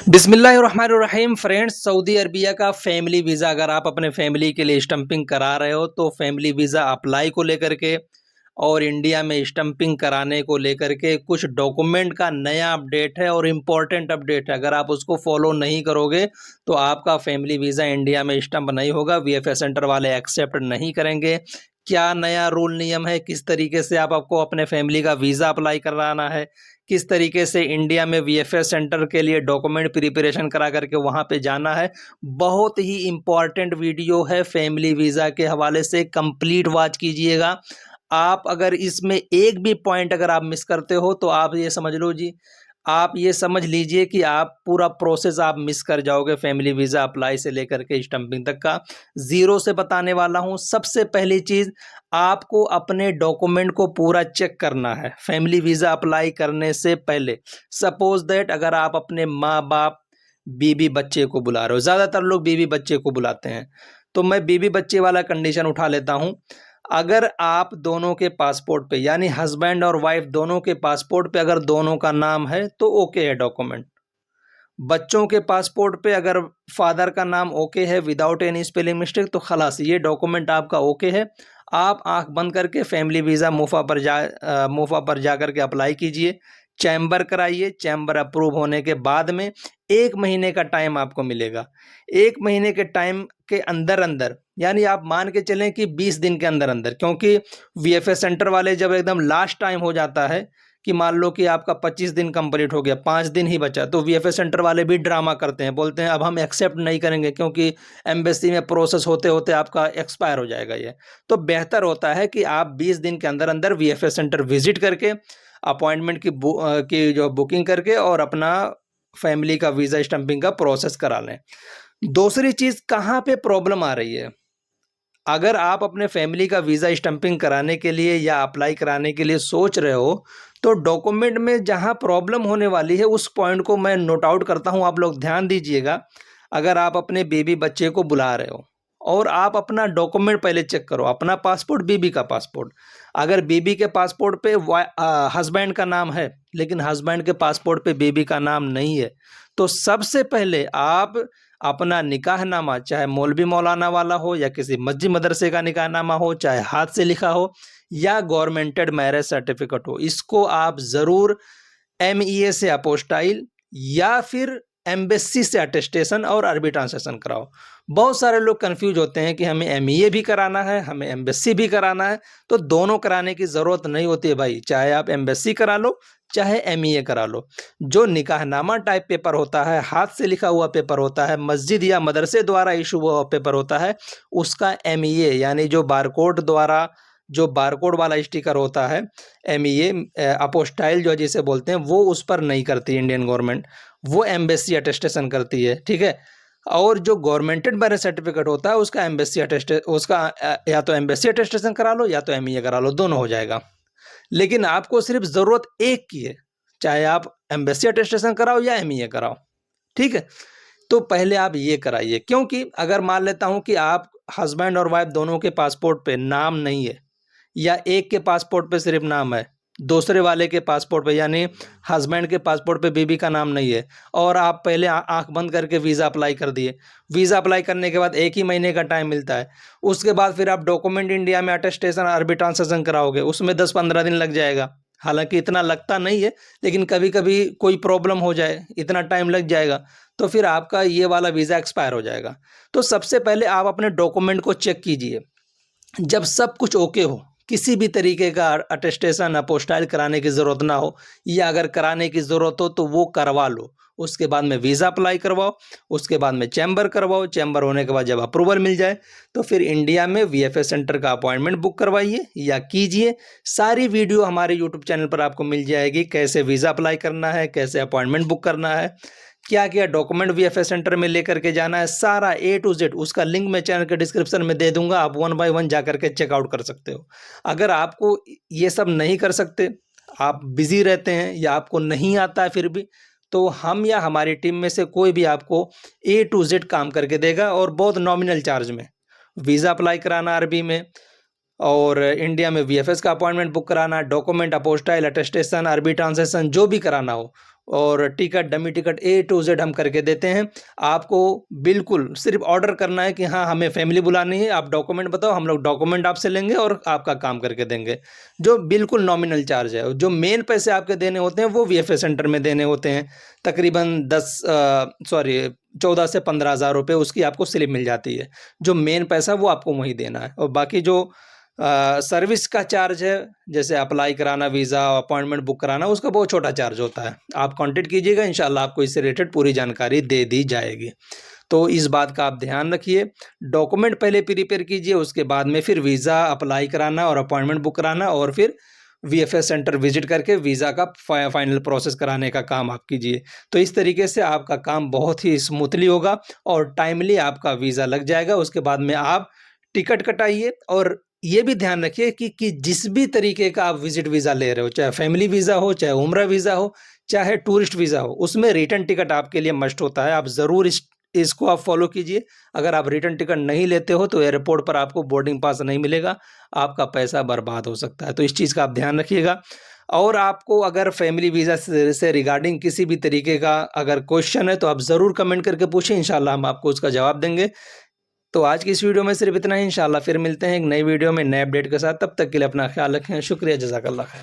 बिस्मिल्लाहिर्रहमानिर्रहीम friends, Saudi Arabia का family visa अगर आप अपने फैमिली के लिए स्टंपिंग करा रहे हो तो फैमिली वीज़ा अप्लाई को लेकर के और इंडिया में स्टंपिंग कराने को लेकर के कुछ डॉक्यूमेंट का नया अपडेट है और इम्पोर्टेंट अपडेट है। अगर आप उसको फॉलो नहीं करोगे तो आपका फैमिली वीज़ा इंडिया में स्टंप नहीं होगा, वीएफएस सेंटर वाले एक्सेप्ट नहीं करेंगे। क्या नया रूल नियम है, किस तरीके से आप आपको अपने फैमिली का वीज़ा अप्लाई कराना है, किस तरीके से इंडिया में वीएफएस सेंटर के लिए डॉक्यूमेंट प्रिपरेशन करा करके वहाँ पे जाना है। बहुत ही इम्पॉर्टेंट वीडियो है फैमिली वीज़ा के हवाले से, कंप्लीट वॉच कीजिएगा। आप अगर इसमें एक भी पॉइंट अगर आप मिस करते हो तो आप ये समझ लो जी, आप ये समझ लीजिए कि आप पूरा प्रोसेस आप मिस कर जाओगे फैमिली वीज़ा अप्लाई से लेकर के स्टंपिंग तक का। ज़ीरो से बताने वाला हूँ। सबसे पहली चीज़, आपको अपने डॉक्यूमेंट को पूरा चेक करना है फैमिली वीज़ा अप्लाई करने से पहले। सपोज़ दैट अगर आप अपने माँ-बाप, बीवी बच्चे को बुला रहे हो, ज़्यादातर लोग बीवी बच्चे को बुलाते हैं, तो मैं बीवी बच्चे वाला कंडीशन उठा लेता हूँ। अगर आप दोनों के पासपोर्ट पे यानी हस्बैंड और वाइफ दोनों के पासपोर्ट पे अगर दोनों का नाम है तो ओके है डॉक्यूमेंट। बच्चों के पासपोर्ट पे अगर फादर का नाम ओके है विदाउट एनी स्पेलिंग मिस्टेक तो खलास ये डॉक्यूमेंट आपका ओके है। आप आंख बंद करके फैमिली वीज़ा मुफा पर जा करके अप्लाई कीजिए, चैम्बर कराइए। चैम्बर अप्रूव होने के बाद में 1 महीने का टाइम आपको मिलेगा। 1 महीने के टाइम के अंदर-अंदर यानी आप मान के चलें कि 20 दिन के अंदर-अंदर, क्योंकि वीएफएस सेंटर वाले जब एकदम लास्ट टाइम हो जाता है कि मान लो कि आपका 25 दिन कंप्लीट हो गया, 5 दिन ही बचा, तो वीएफएस सेंटर वाले भी ड्रामा करते हैं, बोलते हैं अब हम एक्सेप्ट नहीं करेंगे क्योंकि एम्बेसी में प्रोसेस होते-होते आपका एक्सपायर हो जाएगा ये। तो बेहतर होता है कि आप 20 दिन के अंदर-अंदर वीएफएस सेंटर विज़िट करके अपॉइंटमेंट की जो बुकिंग करके और अपना फैमिली का वीज़ा स्टंपिंग का प्रोसेस करा लें। दूसरी चीज़, कहाँ पे प्रॉब्लम आ रही है? अगर आप अपने फैमिली का वीज़ा स्टंपिंग कराने के लिए या अप्लाई कराने के लिए सोच रहे हो, तो डॉक्यूमेंट में जहाँ प्रॉब्लम होने वाली है, उस पॉइंट को मैं नोट आउट करता हूँ, आप लोग ध्यान दीजिएगा। अगर आप अपने बेबी बच्चे को बुला रहे हो और आप अपना डॉक्यूमेंट पहले चेक करो, अपना पासपोर्ट, बीबी का पासपोर्ट। अगर बीबी के पासपोर्ट पे हस्बैंड का नाम है, लेकिन हस्बैंड के पासपोर्ट पे बेबी का नाम नहीं है, तो सबसे पहले आप अपना निकाहनामा, चाहे मौलवी मौलाना वाला हो या किसी मस्जिद मदरसे का निकाहनामा हो, चाहे हाथ से लिखा हो या गवर्नमेंटेड मैरिज सर्टिफिकेट हो, इसको आप ज़रूर एमईए से अपोस्टाइल या फिर एम्बेसी से अटेस्टेशन और अरबी ट्रांसलेशन कराओ। बहुत सारे लोग कंफ्यूज होते हैं कि हमें एमईए भी कराना है, हमें एम्बेसी भी कराना है, तो दोनों कराने की ज़रूरत नहीं होती है भाई। चाहे आप एम्बेसी करा लो, चाहे एमईए करा लो। जो निकाहनामा टाइप पेपर होता है, हाथ से लिखा हुआ पेपर होता है, मस्जिद या मदरसे द्वारा इशू हुआ पेपर होता है, उसका एमईए यानी जो बारकोड वाला स्टिकर होता है, एमईए अपोस्टाइल जो जिसे बोलते हैं, वो उस पर नहीं करती इंडियन गवर्नमेंट, वो एम्बेसी अटेस्टेशन करती है, ठीक है। और जो गवर्नमेंटेड मैरिज सर्टिफिकेट होता है उसका या तो एम्बेसी अटेस्टेशन करा लो या तो एमईए करा लो, दोनों हो जाएगा। लेकिन आपको सिर्फ ज़रूरत एक की है, चाहे आप एम्बेसी अटेस्टेशन कराओ या एमईए कराओ, ठीक है। तो पहले आप ये कराइए, क्योंकि अगर मान लेता हूँ कि आप हस्बैंड और वाइफ दोनों के पासपोर्ट पे नाम नहीं है या एक के पासपोर्ट पे सिर्फ नाम है, दूसरे वाले के पासपोर्ट पे यानी हस्बैंड के पासपोर्ट पे बीबी का नाम नहीं है और आप पहले आंख बंद करके वीज़ा अप्लाई कर दिए। वीज़ा अप्लाई करने के बाद 1 ही महीने का टाइम मिलता है। उसके बाद फिर आप डॉक्यूमेंट इंडिया में अटेस्टेशन, अरबी ट्रांसलेशन कराओगे, उसमें 10-15 दिन लग जाएगा। हालाँकि इतना लगता नहीं है, लेकिन कभी-कभी कोई प्रॉब्लम हो जाए, इतना टाइम लग जाएगा, तो फिर आपका ये वाला वीज़ा एक्सपायर हो जाएगा। तो सबसे पहले आप अपने डॉक्यूमेंट को चेक कीजिए। जब सब कुछ ओके हो, किसी भी तरीके का अटेस्टेशन, अपोस्टाइल कराने की ज़रूरत ना हो या अगर कराने की ज़रूरत हो तो वो करवा लो। उसके बाद में वीज़ा अप्लाई करवाओ, उसके बाद में चैम्बर करवाओ, चैम्बर होने के बाद जब अप्रूवल मिल जाए, तो फिर इंडिया में वीएफएस सेंटर का अपॉइंटमेंट बुक करवाइए या कीजिए। सारी वीडियो हमारे यूट्यूब चैनल पर आपको मिल जाएगी, कैसे वीज़ा अप्लाई करना है, कैसे अपॉइंटमेंट बुक करना है, क्या-क्या डॉक्यूमेंट वीएफएस सेंटर में लेकर के जाना है, सारा ए टू ज़ेड उसका लिंक मैं चैनल के डिस्क्रिप्शन में दे दूँगा, आप वन बाय वन जाकर के चेकआउट कर सकते हो। अगर आपको ये सब नहीं कर सकते, आप बिज़ी रहते हैं या आपको नहीं आता है फिर भी, तो हम या हमारी टीम में से कोई भी आपको ए टू ज़ेड काम करके देगा और बहुत नॉमिनल चार्ज में। वीज़ा अप्लाई कराना अरबी में और इंडिया में वीएफएस का अपॉइंटमेंट बुक कराना, डॉक्यूमेंट, अपोस्टाइल, अटेस्टेशन, अरबी ट्रांसलेशन जो भी कराना हो, और ticket, dummy ticket A to Z हम करके देते हैं। आपको बिल्कुल सिर्फ़ ऑर्डर करना है कि हाँ, हमें फैमिली बुलानी है, आप डॉक्यूमेंट बताओ, हम लोग डॉक्यूमेंट आपसे लेंगे और आपका काम करके देंगे। जो बिल्कुल नॉमिनल चार्ज है। जो मेन पैसे आपके देने होते हैं, वो वीएफए सेंटर में देने होते हैं। तकरीबन 14 से 15,000 रुपए उसकी आपको स्लिप मिल जाती है। जो मेन पैसा वो आपको वहीं देना है और बाकी जो सर्विस का चार्ज है, जैसे अप्लाई कराना, वीज़ा, अपॉइंटमेंट बुक कराना, उसका बहुत छोटा चार्ज होता है। आप कॉन्टैक्ट कीजिएगा, इंशाअल्लाह आपको इससे रिलेटेड पूरी जानकारी दे दी जाएगी। तो इस बात का आप ध्यान रखिए, डॉक्यूमेंट पहले प्रिपेयर कीजिए, उसके बाद में फिर वीज़ा अप्लाई कराना और अपॉइंटमेंट बुक कराना और फिर वीएफएस सेंटर विज़िट करके वीज़ा का फाइनल प्रोसेस कराने का काम आप कीजिए। तो इस तरीके से आपका काम बहुत ही स्मूथली होगा और टाइमली आपका वीज़ा लग जाएगा। उसके बाद में आप टिकट कटाइए और ये भी ध्यान रखिए कि जिस भी तरीके का आप विज़िट वीज़ा ले रहे हो, चाहे फैमिली वीज़ा हो, चाहे उम्रा वीज़ा हो, चाहे टूरिस्ट वीज़ा हो, उसमें रिटर्न टिकट आपके लिए मस्ट होता है। आप ज़रूर इसको आप फ़ॉलो कीजिए। अगर आप रिटर्न टिकट नहीं लेते हो, तो एयरपोर्ट पर आपको बोर्डिंग पास नहीं मिलेगा, आपका पैसा बर्बाद हो सकता है। तो इस चीज़ का आप ध्यान रखिएगा और आपको अगर फैमिली वीज़ा से रिगार्डिंग किसी भी तरीके का अगर क्वेश्चन है, तो आप ज़रूर कमेंट करके पूछिए, इंशाअल्लाह हम आपको उसका जवाब देंगे। तो आज की इस वीडियो में सिर्फ़ इतना ही, इंशाअल्लाह फिर मिलते हैं एक नई वीडियो में नए अपडेट के साथ। तब तक के लिए अपना ख़्याल रखें। शुक्रिया, जज़ाकल्लाह खैर।